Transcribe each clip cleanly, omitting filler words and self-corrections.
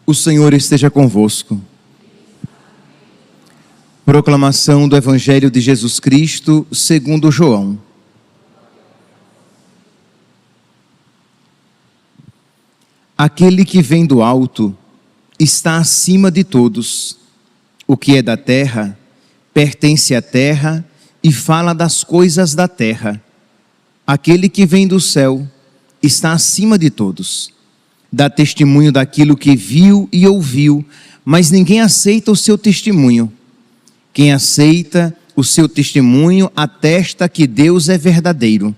O Senhor esteja convosco. Proclamação do Evangelho de Jesus Cristo segundo João. Aquele que vem do alto está acima de todos. O que é da terra pertence à terra e fala das coisas da terra. Aquele que vem do céu está acima de todos. Dá testemunho daquilo que viu e ouviu, mas ninguém aceita o seu testemunho. Quem aceita o seu testemunho atesta que Deus é verdadeiro.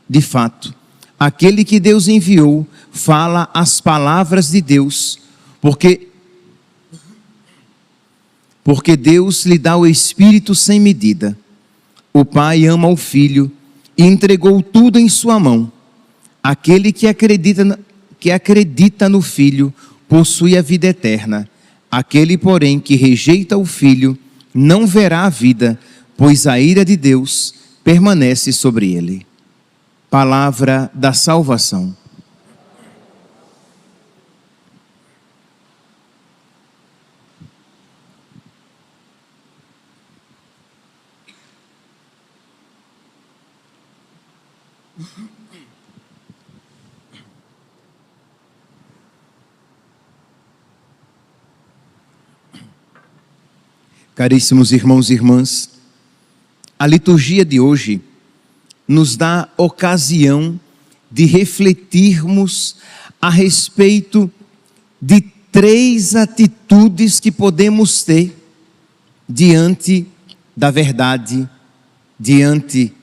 De fato, aquele que Deus enviou fala as palavras de Deus, porque Deus lhe dá o Espírito sem medida. O Pai ama o Filho e entregou tudo em sua mão. Aquele que acredita no Filho possui a vida eterna. Aquele, porém, que rejeita o Filho não verá a vida, pois a ira de Deus permanece sobre ele. Palavra da salvação. Caríssimos irmãos e irmãs, a liturgia de hoje nos dá ocasião de refletirmos a respeito de 3 atitudes que podemos ter diante da verdade, diante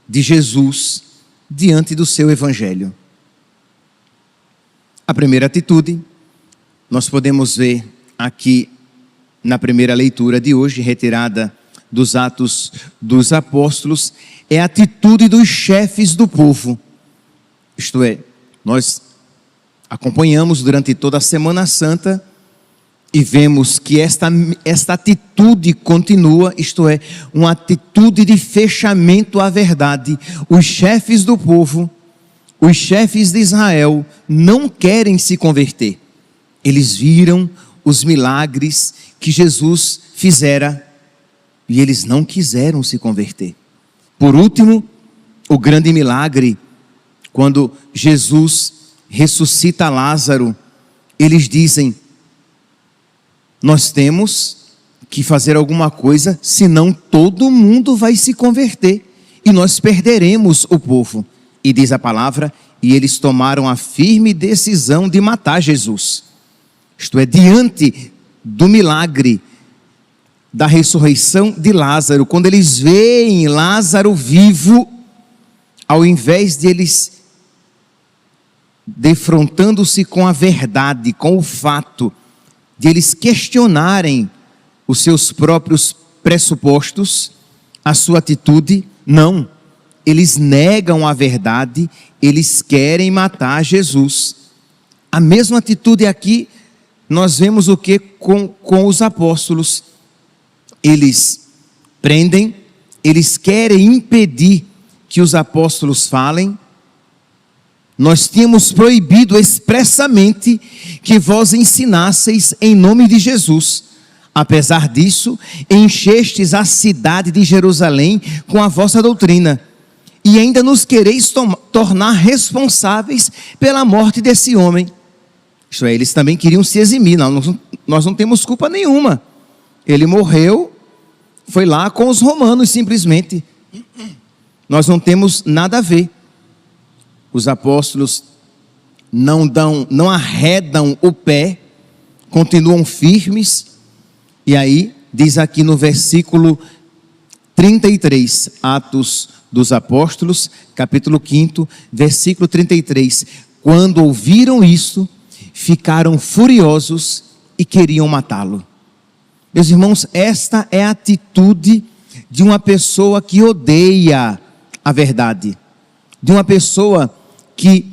de Jesus, diante do seu Evangelho. A primeira atitude, nós podemos ver aqui na primeira leitura de hoje, retirada dos Atos dos Apóstolos, é a atitude dos chefes do povo. Isto é, nós acompanhamos durante toda a Semana Santa e vemos que esta atitude continua, isto é, uma atitude de fechamento à verdade. Os chefes do povo, os chefes de Israel, não querem se converter. Eles viram os milagres que Jesus fizera e eles não quiseram se converter. Por último, o grande milagre, quando Jesus ressuscita Lázaro, eles dizem: nós temos que fazer alguma coisa, senão todo mundo vai se converter e nós perderemos o povo. E diz a palavra, e eles tomaram a firme decisão de matar Jesus. Isto é, diante do milagre da ressurreição de Lázaro, quando eles veem Lázaro vivo, ao invés de eles defrontando-se com a verdade, com o fato, de eles questionarem os seus próprios pressupostos, a sua atitude, não, eles negam a verdade, eles querem matar Jesus. A mesma atitude aqui, nós vemos o que com os apóstolos. Eles prendem, eles querem impedir que os apóstolos falem. Nós tínhamos proibido expressamente que vós ensinasseis em nome de Jesus. Apesar disso, enchestes a cidade de Jerusalém com a vossa doutrina, e ainda nos quereis tornar responsáveis pela morte desse homem. Isto é, eles também queriam se eximir. Nós não temos culpa nenhuma. Ele morreu, foi lá com os romanos simplesmente. Nós não temos nada a ver. Os apóstolos não arredam o pé, continuam firmes. E aí, diz aqui no versículo 33, Atos dos Apóstolos, capítulo 5, versículo 33. Quando ouviram isso, ficaram furiosos e queriam matá-lo. Meus irmãos, esta é a atitude de uma pessoa que odeia a verdade, de uma pessoa que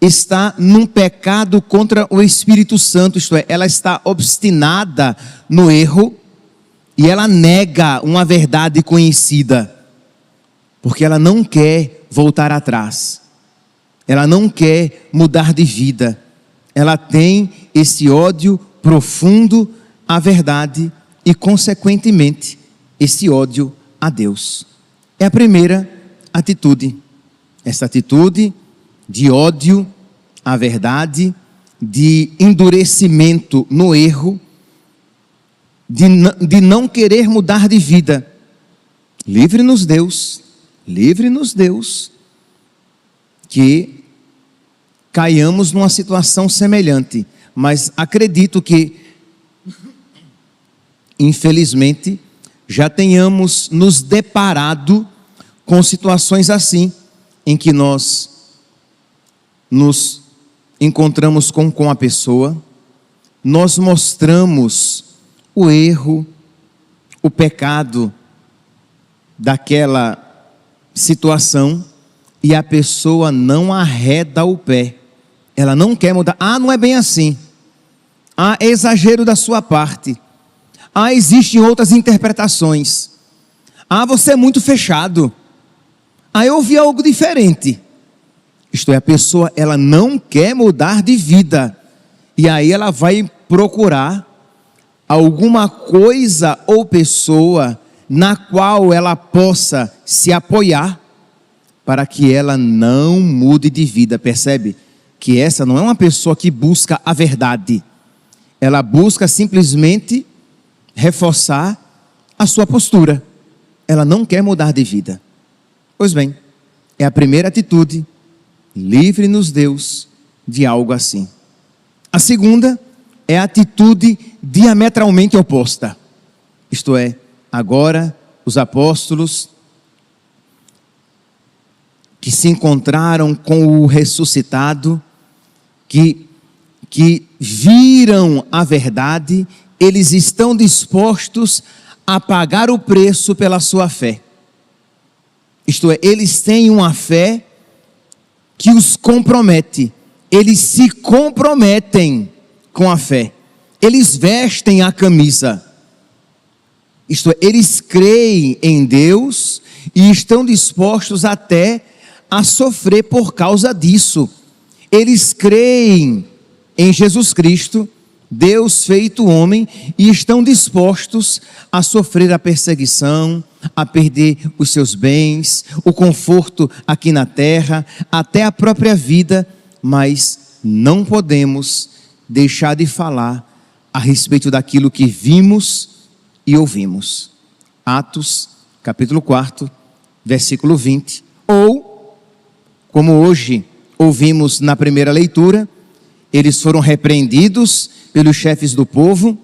está num pecado contra o Espírito Santo, isto é, ela está obstinada no erro e ela nega uma verdade conhecida, porque ela não quer voltar atrás, ela não quer mudar de vida. Ela tem esse ódio profundo à verdade e, consequentemente, esse ódio a Deus. É a primeira atitude. Essa atitude de ódio à verdade, de endurecimento no erro, de não querer mudar de vida. Livre-nos Deus, que caiamos numa situação semelhante. Mas acredito que, infelizmente, já tenhamos nos deparado com situações assim, em que nós nos encontramos com a pessoa, nós mostramos o erro, o pecado daquela situação, e a pessoa não arreda o pé, ela não quer mudar. Não é bem assim. É exagero da sua parte. Existem outras interpretações. Você é muito fechado. Eu ouvi algo diferente. Isto é, a pessoa, ela não quer mudar de vida. E aí ela vai procurar alguma coisa ou pessoa na qual ela possa se apoiar para que ela não mude de vida. Percebe que essa não é uma pessoa que busca a verdade. Ela busca simplesmente reforçar a sua postura. Ela não quer mudar de vida. Pois bem, é a primeira atitude. Livre-nos Deus de algo assim. A segunda é a atitude diametralmente oposta. Isto é, agora os apóstolos que se encontraram com o ressuscitado, que viram a verdade, eles estão dispostos a pagar o preço pela sua fé. Isto é, eles têm uma fé que os compromete. Eles se comprometem com a fé. Eles vestem a camisa. Isto é, eles creem em Deus e estão dispostos até a sofrer por causa disso. Eles creem em Jesus Cristo, Deus feito homem, e estão dispostos a sofrer a perseguição, a perder os seus bens, o conforto aqui na terra, até a própria vida, mas não podemos deixar de falar a respeito daquilo que vimos e ouvimos. Atos, capítulo 4, versículo 20. Ou, como hoje ouvimos na primeira leitura, eles foram repreendidos pelos chefes do povo,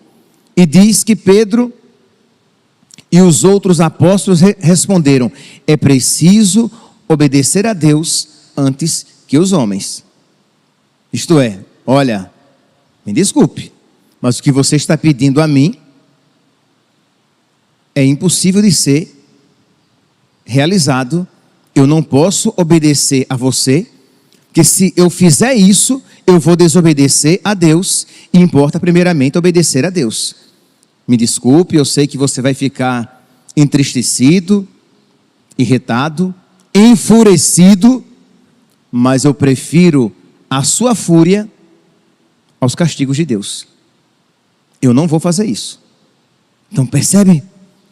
e diz que Pedro e os outros apóstolos responderam: é preciso obedecer a Deus antes que os homens. Isto é, olha, me desculpe, mas o que você está pedindo a mim é impossível de ser realizado. Eu não posso obedecer a você, que se eu fizer isso, eu vou desobedecer a Deus, e importa primeiramente obedecer a Deus. Me desculpe, eu sei que você vai ficar entristecido, irritado, enfurecido, mas eu prefiro a sua fúria aos castigos de Deus. Eu não vou fazer isso. Então percebe?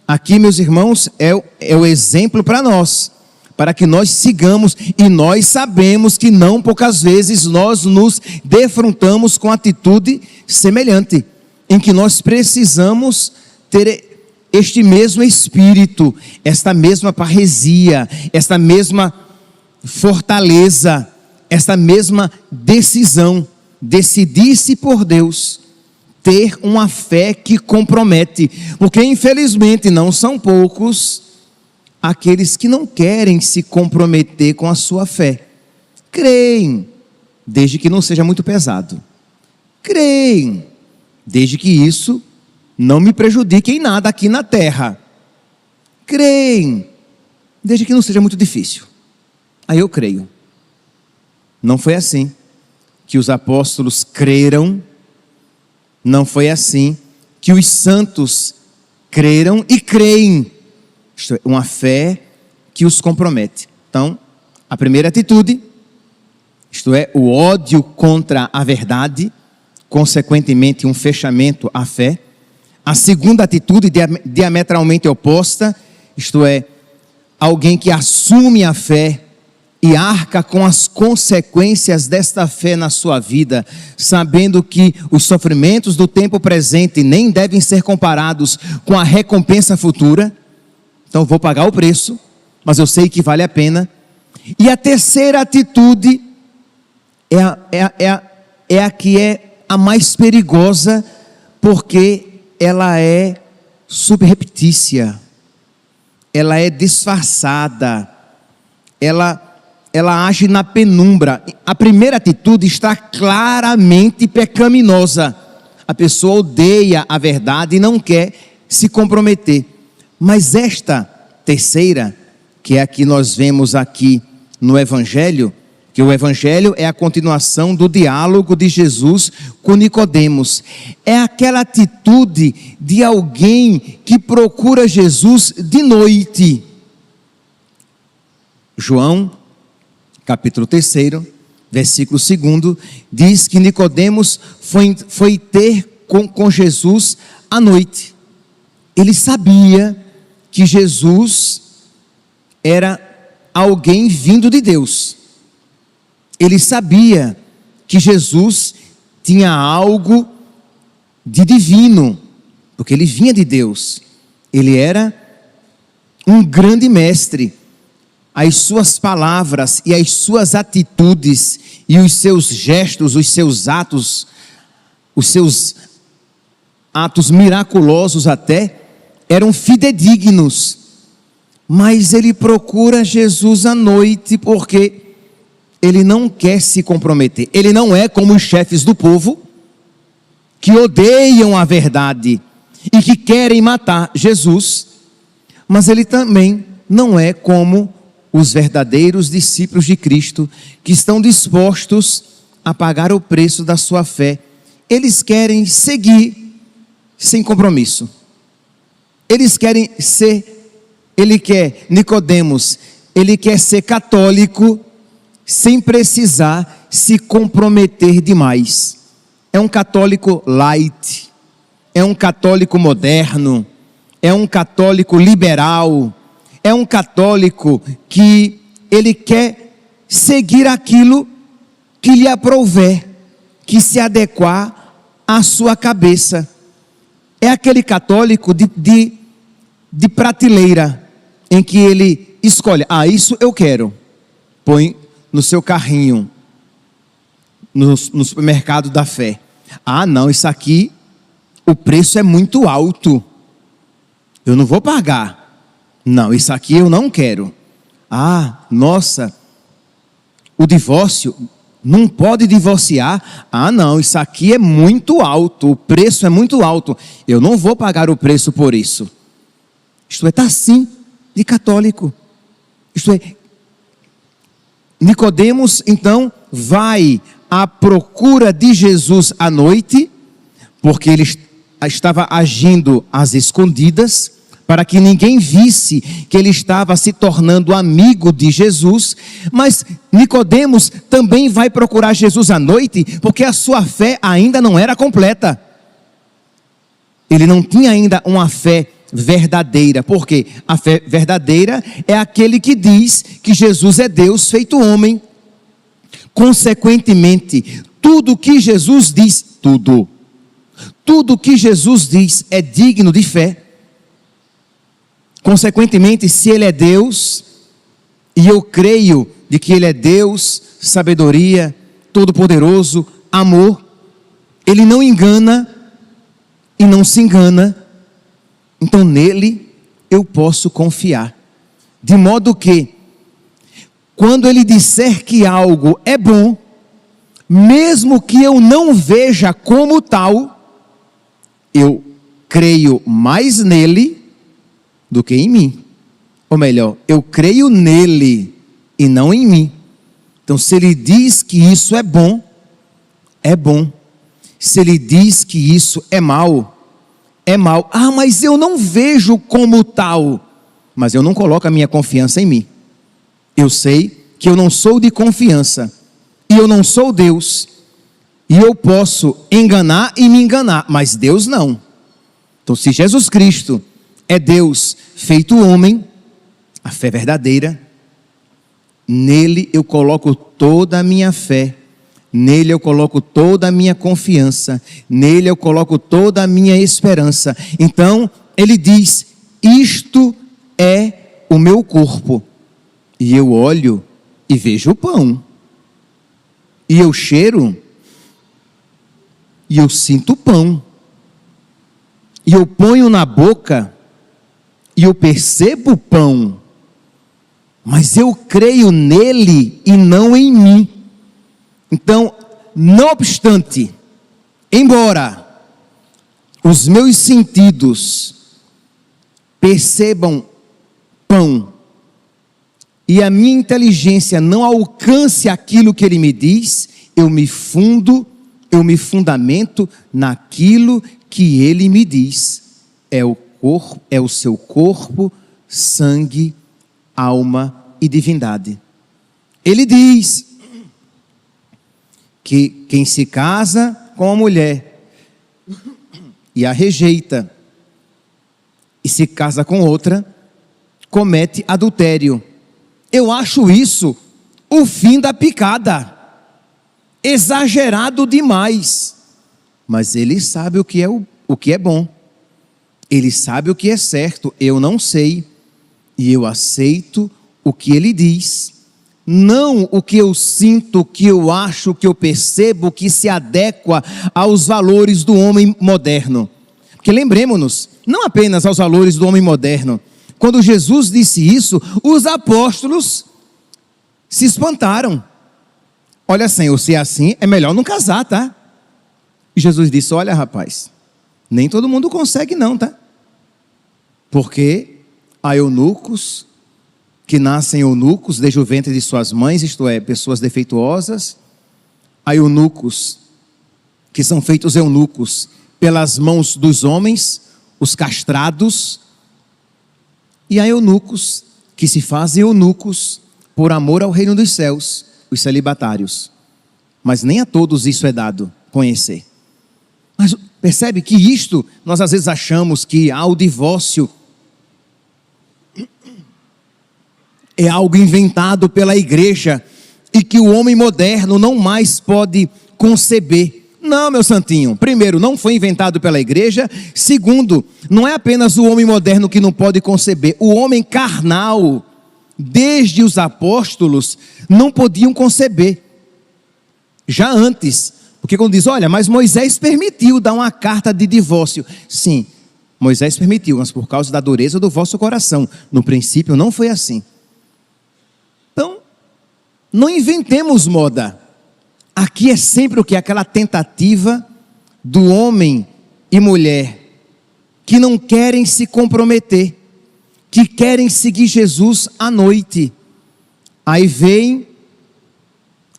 Aqui, meus irmãos, é o exemplo para nós, para que nós sigamos, e nós sabemos que não poucas vezes nós nos defrontamos com atitude semelhante, em que nós precisamos ter este mesmo espírito, esta mesma parresia, esta mesma fortaleza, esta mesma decisão, decidir-se por Deus, ter uma fé que compromete, porque infelizmente não são poucos aqueles que não querem se comprometer com a sua fé. Creem, desde que não seja muito pesado. Creem, desde que isso não me prejudique em nada aqui na terra. Creem, desde que não seja muito difícil. Aí eu creio. Não foi assim que os apóstolos creram, não foi assim que os santos creram e creem. Isto é, uma fé que os compromete. Então, a primeira atitude, isto é, o ódio contra a verdade, consequentemente, um fechamento à fé. A segunda atitude, diametralmente oposta, isto é, alguém que assume a fé e arca com as consequências desta fé na sua vida, sabendo que os sofrimentos do tempo presente nem devem ser comparados com a recompensa futura. Então vou pagar o preço, mas eu sei que vale a pena. E a terceira atitude é a que é a mais perigosa, porque ela é subreptícia, ela é disfarçada, ela age na penumbra. A primeira atitude está claramente pecaminosa. A pessoa odeia a verdade e não quer se comprometer. Mas esta terceira, que é a que nós vemos aqui no Evangelho, que o Evangelho é a continuação do diálogo de Jesus com Nicodemos. É aquela atitude de alguém que procura Jesus de noite. João, capítulo 3, versículo 2, diz que Nicodemos foi ter com Jesus à noite. Ele sabia que Jesus era alguém vindo de Deus. Ele sabia que Jesus tinha algo de divino, porque ele vinha de Deus. Ele era um grande mestre. As suas palavras e as suas atitudes e os seus gestos, os seus atos miraculosos até, eram fidedignos. Mas ele procura Jesus à noite porque ele não quer se comprometer. Ele não é como os chefes do povo que odeiam a verdade e que querem matar Jesus, mas ele também não é como os verdadeiros discípulos de Cristo, que estão dispostos a pagar o preço da sua fé. Eles querem seguir sem compromisso. Nicodemos, ele quer ser católico sem precisar se comprometer demais. É um católico light, é um católico moderno, é um católico liberal, é um católico que ele quer seguir aquilo que lhe aprouver, que se adequar à sua cabeça. É aquele católico de prateleira, em que ele escolhe, isso eu quero, põe no seu carrinho, no supermercado da fé. Não, isso aqui, o preço é muito alto, eu não vou pagar. Não, isso aqui eu não quero. Nossa, o divórcio, não pode divorciar. Não, isso aqui é muito alto, o preço é muito alto, eu não vou pagar o preço por isso. Isto é, está assim de católico. Isto é, Nicodemos então vai à procura de Jesus à noite, porque ele estava agindo às escondidas, para que ninguém visse que ele estava se tornando amigo de Jesus. Mas Nicodemos também vai procurar Jesus à noite, porque a sua fé ainda não era completa. Ele não tinha ainda uma fé verdadeira, porque a fé verdadeira é aquele que diz que Jesus é Deus feito homem. Consequentemente, tudo que Jesus diz, tudo que Jesus diz é digno de fé. Consequentemente, se ele é Deus, e eu creio de que ele é Deus, sabedoria, todo-poderoso, amor, ele não engana e não se engana, então nele eu posso confiar. De modo que, quando ele disser que algo é bom, mesmo que eu não veja como tal, eu creio mais nele do que em mim. Ou melhor, eu creio nele e não em mim. Então, se ele diz que isso é bom, é bom. Se ele diz que isso é mal, é mal. Mas eu não vejo como tal. Mas eu não coloco a minha confiança em mim. Eu sei que eu não sou de confiança. E eu não sou Deus. E eu posso enganar e me enganar, mas Deus não. Então, se Jesus Cristo é Deus feito homem, a fé verdadeira, nele eu coloco toda a minha fé, nele eu coloco toda a minha confiança, nele eu coloco toda a minha esperança. Então, ele diz: isto é o meu corpo. E eu olho e vejo o pão. E eu cheiro e eu sinto o pão. E eu ponho na boca e eu percebo o pão. Mas eu creio nele e não em mim. Então, não obstante, embora os meus sentidos percebam pão e a minha inteligência não alcance aquilo que ele me diz, eu me fundamento naquilo que ele me diz. É o seu corpo, sangue, alma e divindade. Ele diz que quem se casa com a mulher e a rejeita e se casa com outra, comete adultério. Eu acho isso o fim da picada, exagerado demais. Mas ele sabe o que é bom, ele sabe o que é certo. Eu não sei, e eu aceito o que ele diz, não o que eu sinto, o que eu acho, o que eu percebo, que se adequa aos valores do homem moderno. Porque lembremos-nos, não apenas aos valores do homem moderno. Quando Jesus disse isso, os apóstolos se espantaram. Olha, Senhor, se é assim, é melhor não casar, tá? E Jesus disse: olha, rapaz, nem todo mundo consegue não, tá? Porque há eunucos que nascem eunucos desde o ventre de suas mães, isto é, pessoas defeituosas. Há eunucos que são feitos eunucos pelas mãos dos homens, os castrados. E há eunucos que se fazem eunucos por amor ao reino dos céus, os celibatários. Mas nem a todos isso é dado conhecer. Mas percebe que isto, nós às vezes achamos que o divórcio é algo inventado pela igreja e que o homem moderno não mais pode conceber. Não, meu santinho. Primeiro, não foi inventado pela igreja. Segundo, não é apenas o homem moderno que não pode conceber. O homem carnal, desde os apóstolos, não podiam conceber. Já antes, porque quando diz, olha, mas Moisés permitiu dar uma carta de divórcio. Sim, Moisés permitiu, mas por causa da dureza do vosso coração. No princípio não foi assim. Então, não inventemos moda. Aqui é sempre o que? Aquela tentativa do homem e mulher que não querem se comprometer, que querem seguir Jesus à noite. Aí vem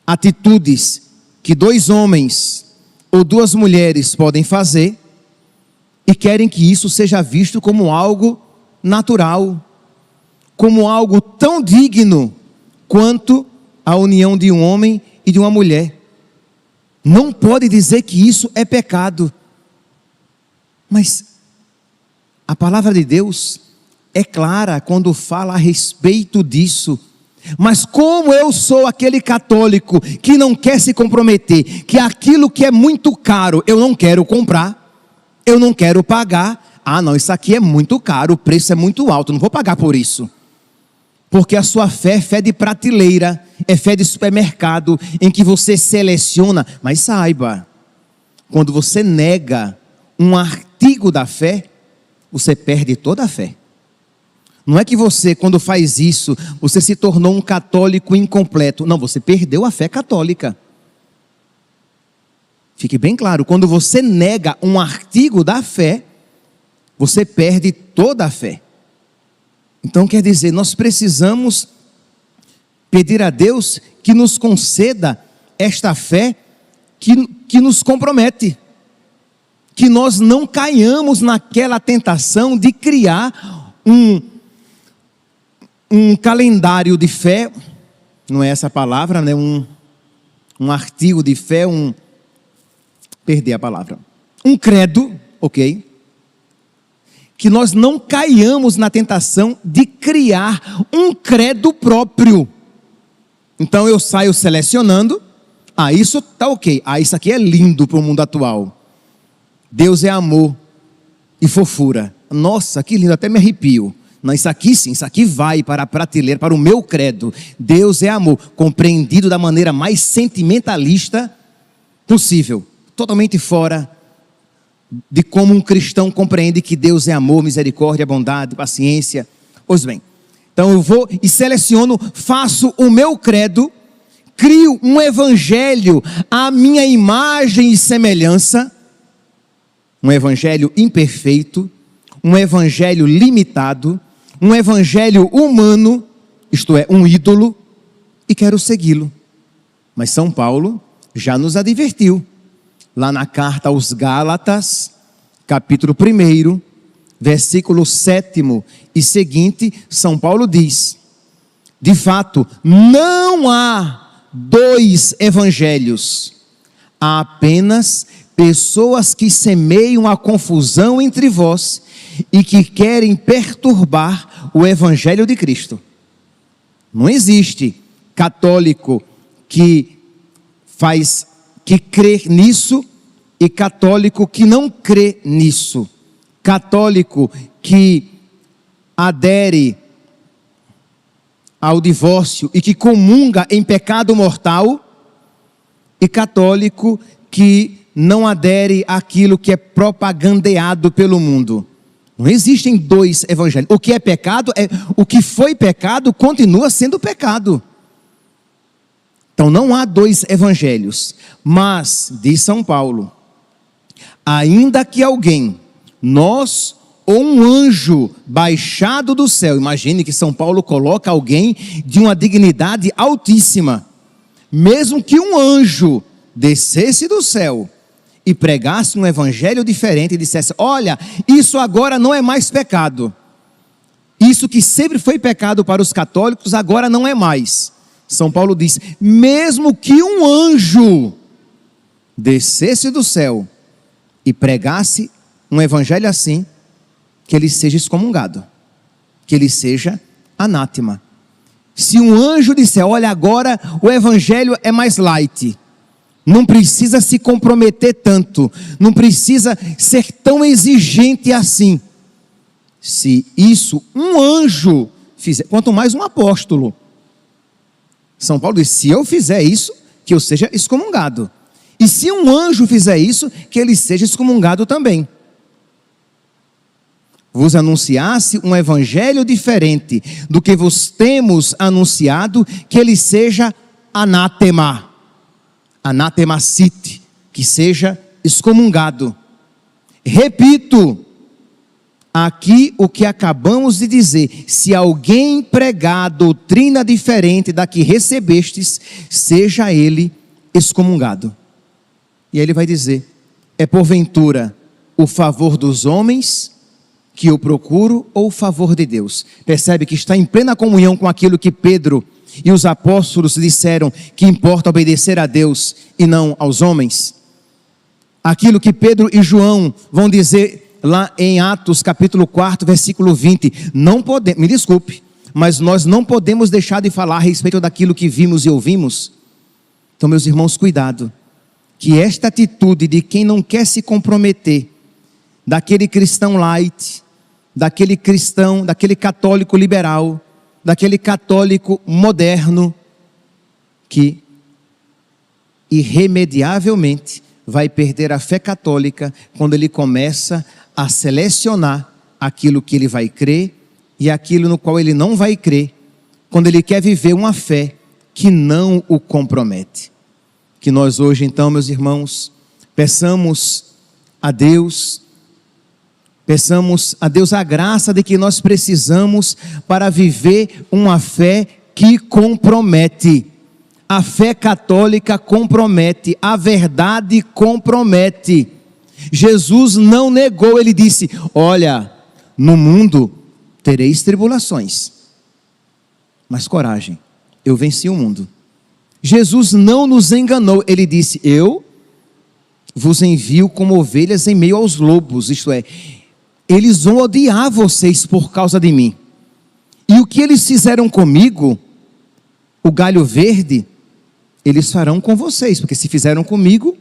atitudes que dois homens ou duas mulheres podem fazer e querem que isso seja visto como algo natural, como algo tão digno quanto a união de um homem e de uma mulher. Não pode dizer que isso é pecado. Mas a palavra de Deus é clara quando fala a respeito disso. Mas como eu sou aquele católico que não quer se comprometer, que aquilo que é muito caro eu não quero comprar, eu não quero pagar. Não, isso aqui é muito caro, o preço é muito alto, não vou pagar por isso. Porque a sua fé é fé de prateleira, é fé de supermercado, em que você seleciona. Mas saiba, quando você nega um artigo da fé, você perde toda a fé. Não é que você, quando faz isso, você se tornou um católico incompleto. Não, você perdeu a fé católica. Fique bem claro, quando você nega um artigo da fé, você perde toda a fé. Então quer dizer, nós precisamos pedir a Deus que nos conceda esta fé que nos compromete. Que nós não caiamos naquela tentação de criar um calendário de fé, não é essa a palavra, né? Um artigo de fé, perder a palavra. Um credo, ok? Que nós não caiamos na tentação de criar um credo próprio. Então eu saio selecionando, isso tá ok, isso aqui é lindo para o mundo atual. Deus é amor e fofura. Nossa, que lindo, até me arrepio. Não, isso aqui sim, isso aqui vai para a prateleira, para o meu credo. Deus é amor, compreendido da maneira mais sentimentalista possível. Totalmente fora de como um cristão compreende que Deus é amor, misericórdia, bondade, paciência. Pois bem, então eu vou e seleciono, faço o meu credo, crio um evangelho à minha imagem e semelhança, um evangelho imperfeito, um evangelho limitado, um evangelho humano, isto é, um ídolo, e quero segui-lo. Mas São Paulo já nos advertiu, lá na carta aos Gálatas, capítulo 1, versículo 7 e seguinte, São Paulo diz: de fato, não há dois evangelhos, há apenas pessoas que semeiam a confusão entre vós e que querem perturbar o evangelho de Cristo. Não existe católico que crê nisso e católico que não crê nisso. Católico que adere ao divórcio e que comunga em pecado mortal, e católico que não adere àquilo que é propagandeado pelo mundo. Não existem dois evangelhos. O que é pecado, o que foi pecado continua sendo pecado. Então não há dois evangelhos. Mas, diz São Paulo, ainda que alguém, nós ou um anjo baixado do céu, imagine que São Paulo coloca alguém de uma dignidade altíssima, mesmo que um anjo descesse do céu e pregasse um evangelho diferente e dissesse: olha, isso agora não é mais pecado, isso que sempre foi pecado para os católicos agora não é mais. São Paulo diz: mesmo que um anjo descesse do céu e pregasse um evangelho assim, que ele seja excomungado, que ele seja anátema. Se um anjo disser: olha, agora o evangelho é mais light, não precisa se comprometer tanto, não precisa ser tão exigente assim. Se isso um anjo fizer, quanto mais um apóstolo, São Paulo diz: se eu fizer isso, que eu seja excomungado. E se um anjo fizer isso, que ele seja excomungado também. Vos anunciasse um evangelho diferente do que vos temos anunciado, que ele seja anátema, anatemacite, que seja excomungado. Repito aqui o que acabamos de dizer: se alguém pregar doutrina diferente da que recebestes, seja ele excomungado. E ele vai dizer: é porventura o favor dos homens que eu procuro ou o favor de Deus? Percebe que está em plena comunhão com aquilo que Pedro e os apóstolos disseram, que importa obedecer a Deus e não aos homens. Aquilo que Pedro e João vão dizer lá em Atos capítulo 4, versículo 20, não podemos, me desculpe, mas nós não podemos deixar de falar a respeito daquilo que vimos e ouvimos. Então, meus irmãos, cuidado, que esta atitude de quem não quer se comprometer, daquele cristão light, daquele cristão, daquele católico liberal, daquele católico moderno, que irremediavelmente vai perder a fé católica quando ele começa a selecionar aquilo que ele vai crer e aquilo no qual ele não vai crer, quando ele quer viver uma fé que não o compromete. Que nós hoje então, meus irmãos, peçamos a Deus a graça de que nós precisamos para viver uma fé que compromete. A fé católica compromete, a verdade compromete. Jesus não negou, ele disse: olha, no mundo tereis tribulações, mas coragem, eu venci o mundo. Jesus não nos enganou, ele disse: eu vos envio como ovelhas em meio aos lobos, isto é, eles vão odiar vocês por causa de mim. E o que eles fizeram comigo, o galho verde, eles farão com vocês, porque se fizeram comigo,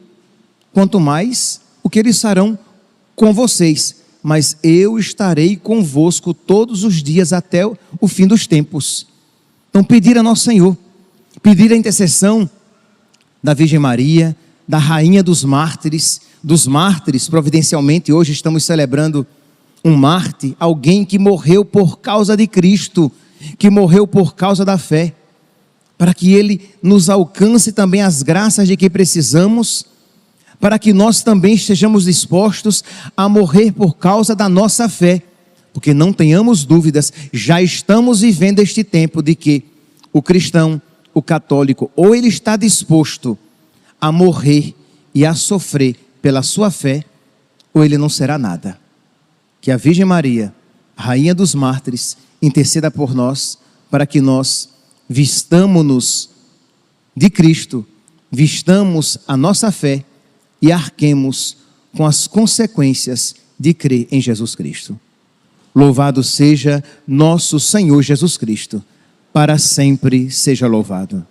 quanto mais o que eles farão com vocês. Mas eu estarei convosco todos os dias até o fim dos tempos. Então pedir a nosso Senhor, pedir a intercessão da Virgem Maria, da Rainha dos mártires, providencialmente hoje estamos celebrando um mártir, alguém que morreu por causa de Cristo, que morreu por causa da fé, para que Ele nos alcance também as graças de que precisamos, para que nós também estejamos dispostos a morrer por causa da nossa fé, porque não tenhamos dúvidas, já estamos vivendo este tempo de que o cristão, o católico, ou ele está disposto a morrer e a sofrer pela sua fé, ou ele não será nada. Que a Virgem Maria, Rainha dos mártires, interceda por nós, para que nós vistamo-nos de Cristo, vistamos a nossa fé e arquemos com as consequências de crer em Jesus Cristo. Louvado seja nosso Senhor Jesus Cristo, para sempre seja louvado.